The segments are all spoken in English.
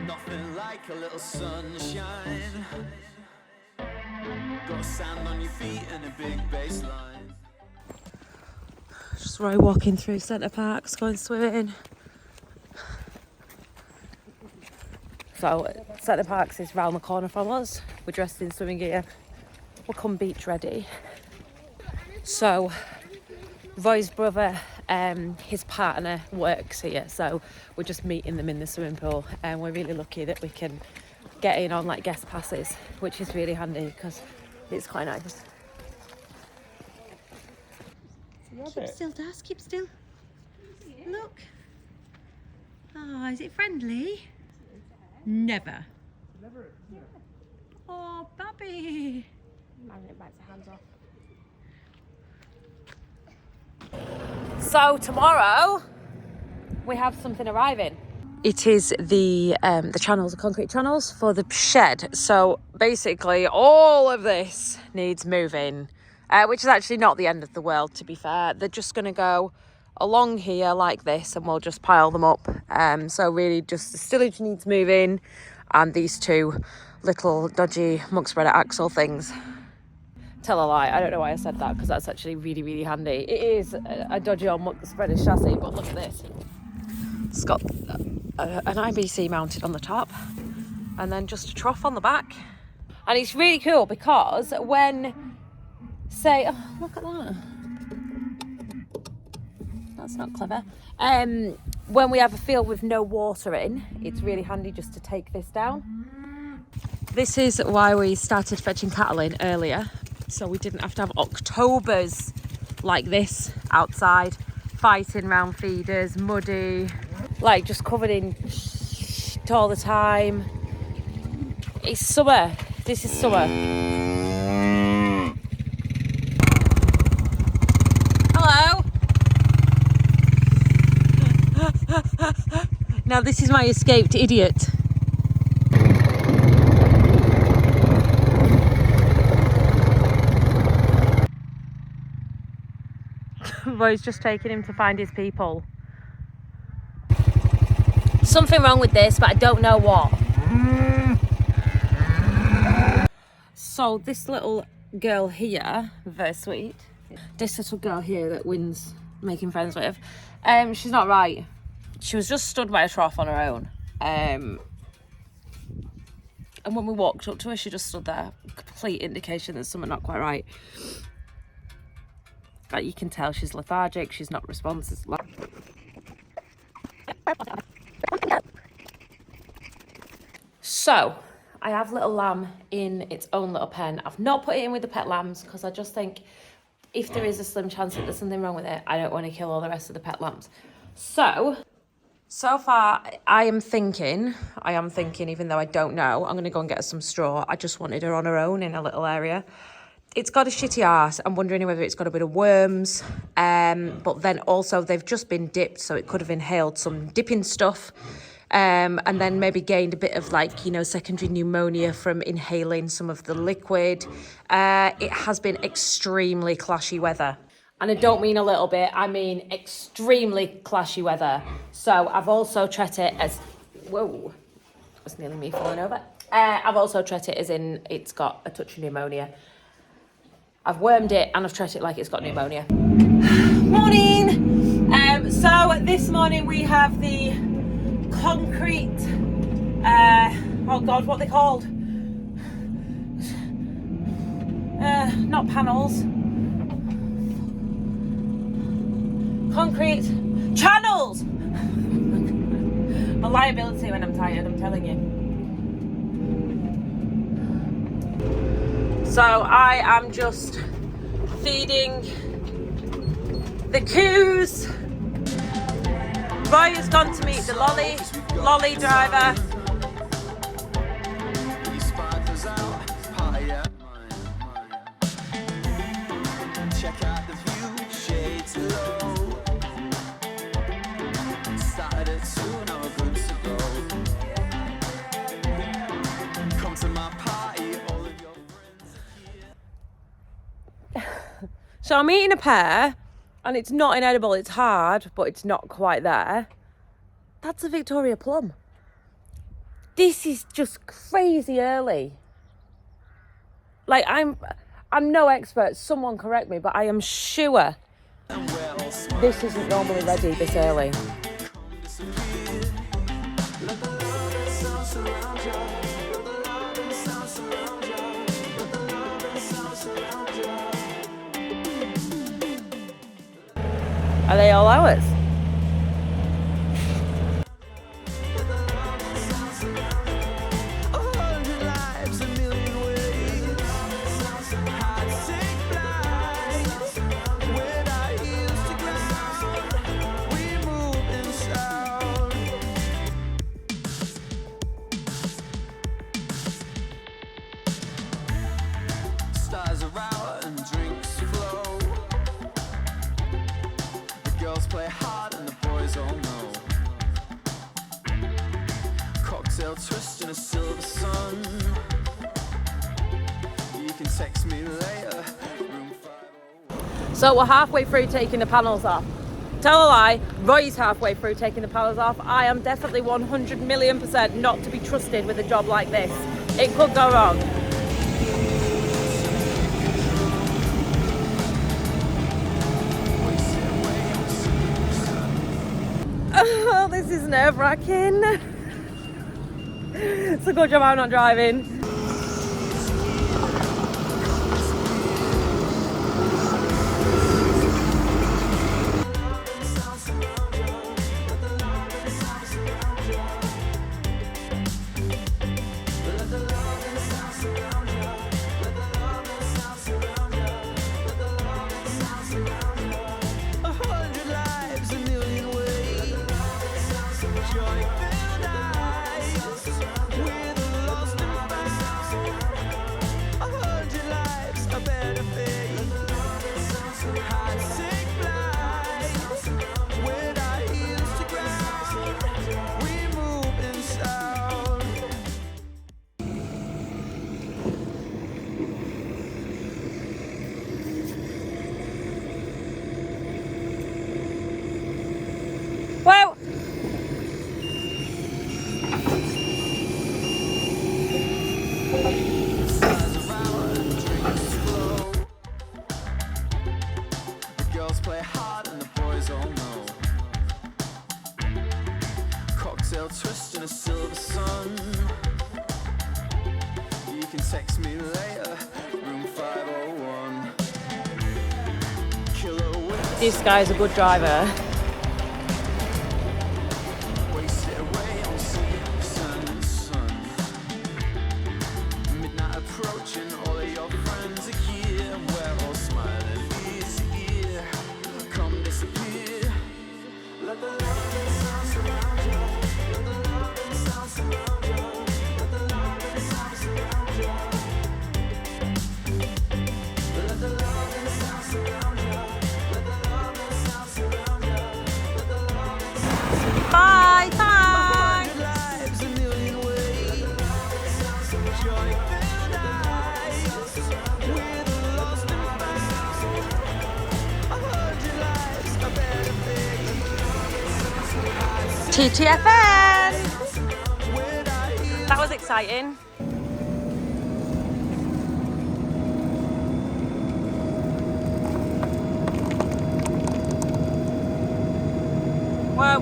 Nothing like a little sunshine. Got sand on your feet and a big baseline. Just Roy walking through Centre Parks, going swimming. So Centre Parks is round the corner from us. We're dressed in swimming gear. We'll come beach ready. So Roy's brother, his partner works here, so we're just meeting them in the swimming pool, and we're really lucky that we can get in on like guest passes, which is really handy because it's quite nice. Keep still, Daz, keep still. Look. Oh, is it friendly? Never. Oh, Babby. And it bites the hands off. So tomorrow we have something arriving. It is the channels, the concrete channels for the shed. So basically all of this needs moving, which is actually not the end of the world, to be fair. They're just going to go along here like this and we'll just pile them up. So really just the stillage needs moving and these two little dodgy muck spreader axle things. Tell a lie, I don't know why I said that because that's actually really, really handy. It is a dodgy old muck spreader chassis, but look at this. It's got an IBC mounted on the top and then just a trough on the back. And it's really cool because when, say, oh, look at that. That's not clever. When we have a field with no water in, it's really handy just to take this down. This is why we started fetching cattle in earlier, so we didn't have to have Octobers like this outside, fighting round feeders, muddy, like just covered in shit all the time. It's summer. This is summer. Hello. Now this is my escaped idiot. Roy's just taking him to find his people. Something wrong with this, but I don't know what. So this little girl here, very sweet. This little girl here that Wynn's making friends with, she's not right. She was just stood by a trough on her own. And when we walked up to her, she just stood there. Complete indication there's something not quite right. Like you can tell she's lethargic, she's not responsive. So, I have little lamb in its own little pen. I've not put it in with the pet lambs because I just think if there is a slim chance that there's something wrong with it, I don't want to kill all the rest of the pet lambs. So far, I am thinking, even though I don't know, I'm going to go and get her some straw. I just wanted her on her own in a little area. It's got a shitty arse. I'm wondering whether it's got a bit of worms. But then also they've just been dipped, so it could have inhaled some dipping stuff. And then maybe gained a bit of secondary pneumonia from inhaling some of the liquid. It has been extremely clashy weather. And I don't mean a little bit, I mean extremely clashy weather. So I've also treated it as, whoa, that was nearly me falling over. I've also treated it as in it's got a touch of pneumonia. I've wormed it and I've treated it like it's got pneumonia. Morning! So this morning we have the concrete, oh God, what are they called? Not panels. Concrete channels! A liability when I'm tired, I'm telling you. So I am just feeding the coos. Roy has gone to meet the lolly driver. Check out the view, shades low. Started at 2, now we're good to go. Come to my party, all of your friends. So I'm eating a pear, and it's not inedible, it's hard, but it's not quite there. That's a Victoria plum. This is just crazy early. Like, I'm no expert, someone correct me, but I am sure this isn't normally ready this early. Are they all ours? Stars are out and drinks flow. The girls play hard and the boys all know. Cocktail twist in a silver sun. You can text me later. Room 501. So we're halfway through taking the panels off. Tell a lie, Roy's halfway through taking the panels off. I am definitely 100,000,000% not to be trusted with a job like this. It could go wrong. Oh, this is nerve-wracking. It's a good job I'm not driving. Well, The girls play hard and the boys all know. Cocktail twist in a silver sun. You can text me later. Room 501. Killer waste. this guy's a good driver. Waste it away on sun. Midnight approaching, all of your friends are here. We're all smiling ear to ear. Come disappear. Let the love and sound surround you. Let the love and sound surround you. Let the love and sound surround you. Let the love and sound surround you. Let the love and sound surround you. Let the love and sound surround you. Bye, bye. Lives a million ways. Joy-filled eyes. We're the lost and found. 100 lives, a better fate. TTFN. That was exciting. Well,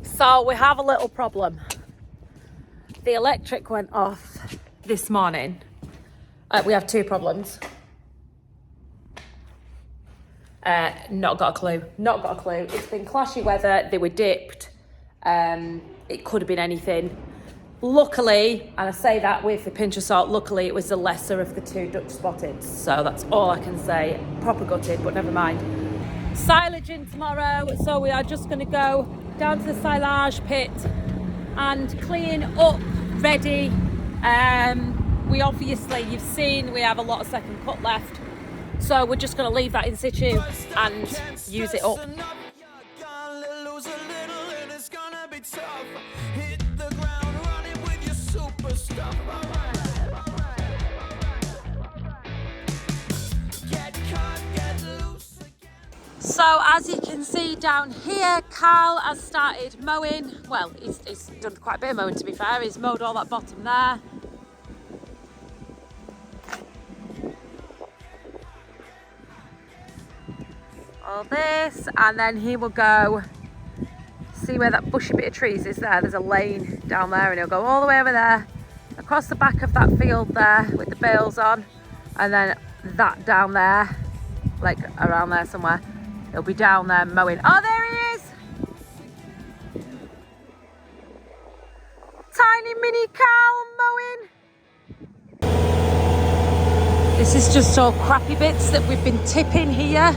so we have a little problem. The electric went off this morning. We have two problems. Not got a clue. It's been clashy weather. They were dipped. It could have been anything. Luckily, and I say that with a pinch of salt, luckily it was the lesser of the two Dutch spotteds. So that's all I can say. Proper gutted, but never mind. Silage in tomorrow, so we are just going to go down to the silage pit and clean up, ready. We obviously, you've seen, we have a lot of second cut left. So we're just going to leave that in situ and use it up. So as you can can see down here, Carl has started mowing. Well, he's done quite a bit of mowing, to be fair. He's mowed all that bottom there. All this, and then he will go, see where that bushy bit of trees is there? There's a lane down there, and he'll go all the way over there, across the back of that field there with the bales on, and then that down there, like around there somewhere. He'll be down there mowing. Oh, there he is! Tiny mini cow mowing. This is just all crappy bits that we've been tipping here.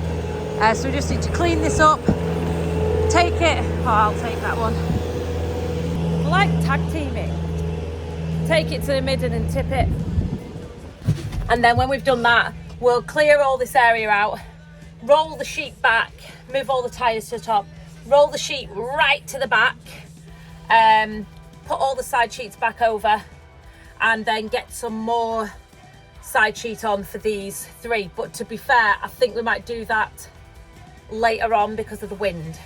So we just need to clean this up, take it. Oh, I'll take that one. I like tag teaming. Take it to the midden and tip it. And then when we've done that, we'll clear all this area out, roll the sheet back, move all the tyres to the top, roll the sheet right to the back, put all the side sheets back over, and then get some more side sheet on for these 3. But to be fair, I think we might do that later on because of the wind.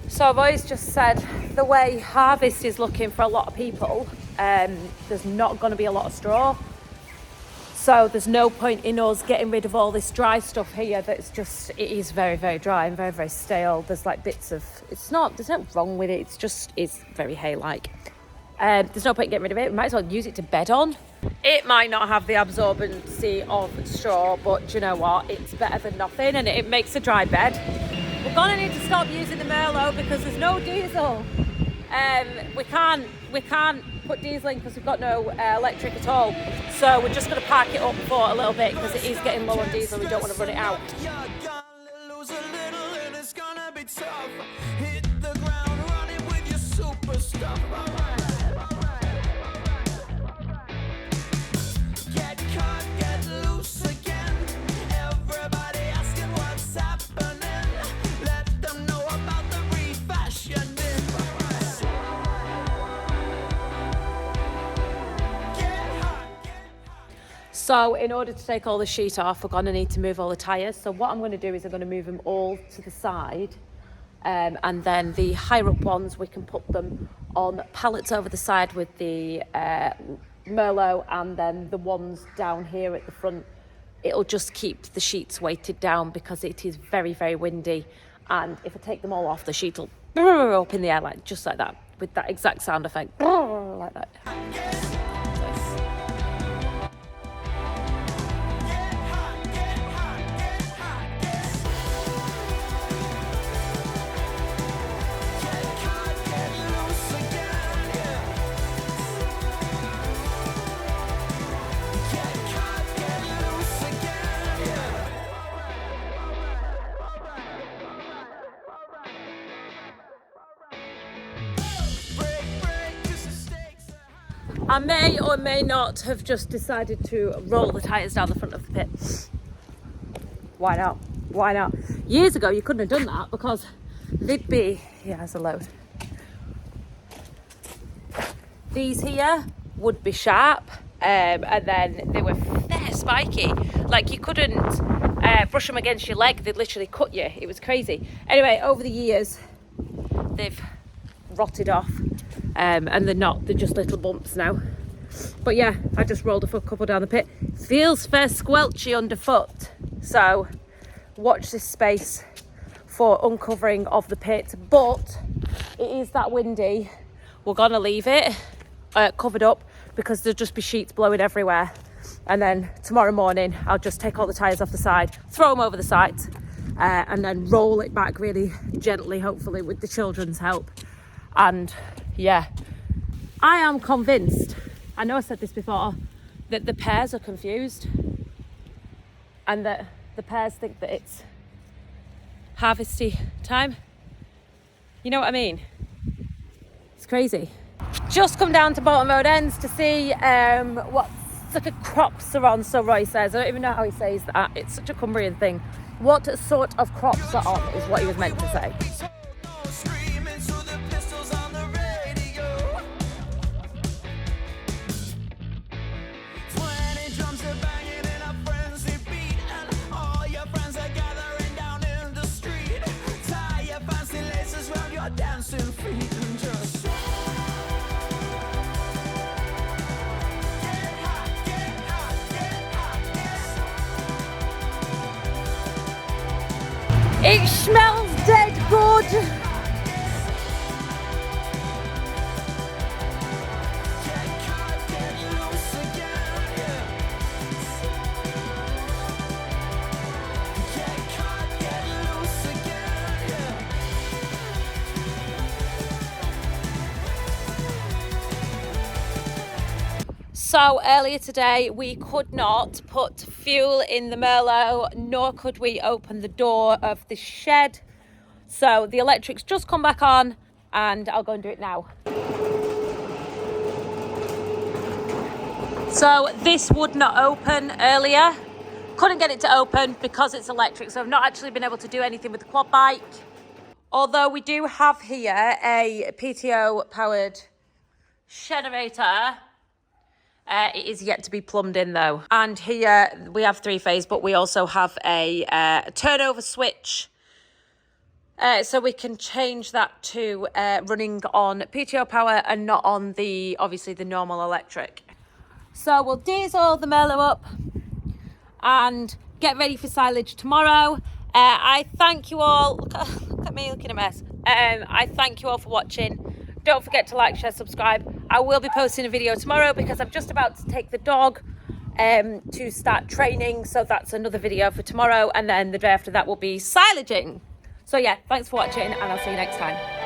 So I've always just said, the way harvest is looking for a lot of people, there's not going to be a lot of straw. So there's no point in us getting rid of all this dry stuff here that's just, it is very, very dry and very, very stale. There's like bits of, there's nothing wrong with it. It's very hay-like. There's no point in getting rid of it. We might as well use it to bed on. It might not have the absorbency of straw, but do you know what? It's better than nothing, and it makes a dry bed. We're gonna need to stop using the Merlot because there's no diesel. We can't put diesel in because we've got no electric at all. So we're just gonna park it up for a little bit because it is getting low on diesel. We don't want to run it out. Hit the ground running with your super stuff. Get caught, get loose again. Everybody asking what's happening. Let them know about the refashioning. So in order to take all the sheet off, we're going to need to move all the tyres. So what I'm going to do is I'm going to move them all to the side. And then the higher up ones, we can put them on pallets over the side with the Merlot, and then the ones down here at the front, it'll just keep the sheets weighted down because it is very, very windy. And if I take them all off, the sheet will up in the air, like just like that, with that exact sound effect, like that. I may or may not have just decided to roll the tyres down the front of the pit. Why not? Why not? Years ago, you couldn't have done that because they'd be, yeah, there's a load. These here would be sharp, and then they were fair spiky. Like you couldn't brush them against your leg, they'd literally cut you. It was crazy. Anyway, over the years, they've rotted off. And they're just little bumps now. But yeah, I just rolled a couple down the pit. Feels fair squelchy underfoot. So watch this space for uncovering of the pit. But it is that windy. We're gonna leave it covered up because there'll just be sheets blowing everywhere. And then tomorrow morning, I'll just take all the tyres off the side, throw them over the sides, and then roll it back really gently, hopefully with the children's help. And yeah, I am convinced, I know I said this before, that the pairs are confused and that the pairs think that it's harvesty time. You know what I mean? It's crazy. Just come down to Bolton Road Ends to see what sort of crops are on, so Roy says. I don't even know how he says that. It's such a Cumbrian thing. what sort of crops are on, is what he was meant to say. Screaming to the pistols on the radio. 20 drums are banging in a frenzy beat, and all your friends are gathering down in the street. Tie your fancy laces round your dancing feet and just get hot, get hot, get hot, get hot. It smells dead good. So earlier today we could not put fuel in the Merlot, nor could we open the door of the shed. So the electric's just come back on and I'll go and do it now. So this would not open earlier. Couldn't get it to open because it's electric, so I've not actually been able to do anything with the quad bike. Although we do have here a PTO powered generator. It is yet to be plumbed in though. And here we have 3-phase, but we also have a turnover switch. So we can change that to running on PTO power and not on the, obviously, the normal electric. So we'll diesel the Merlot up and get ready for silage tomorrow. I thank you all. Look at me looking a mess. I thank you all for watching. Don't forget to like, share, subscribe. I will be posting a video tomorrow because I'm just about to take the dog to start training. So that's another video for tomorrow. And then the day after that will be silaging. So yeah, thanks for watching and I'll see you next time.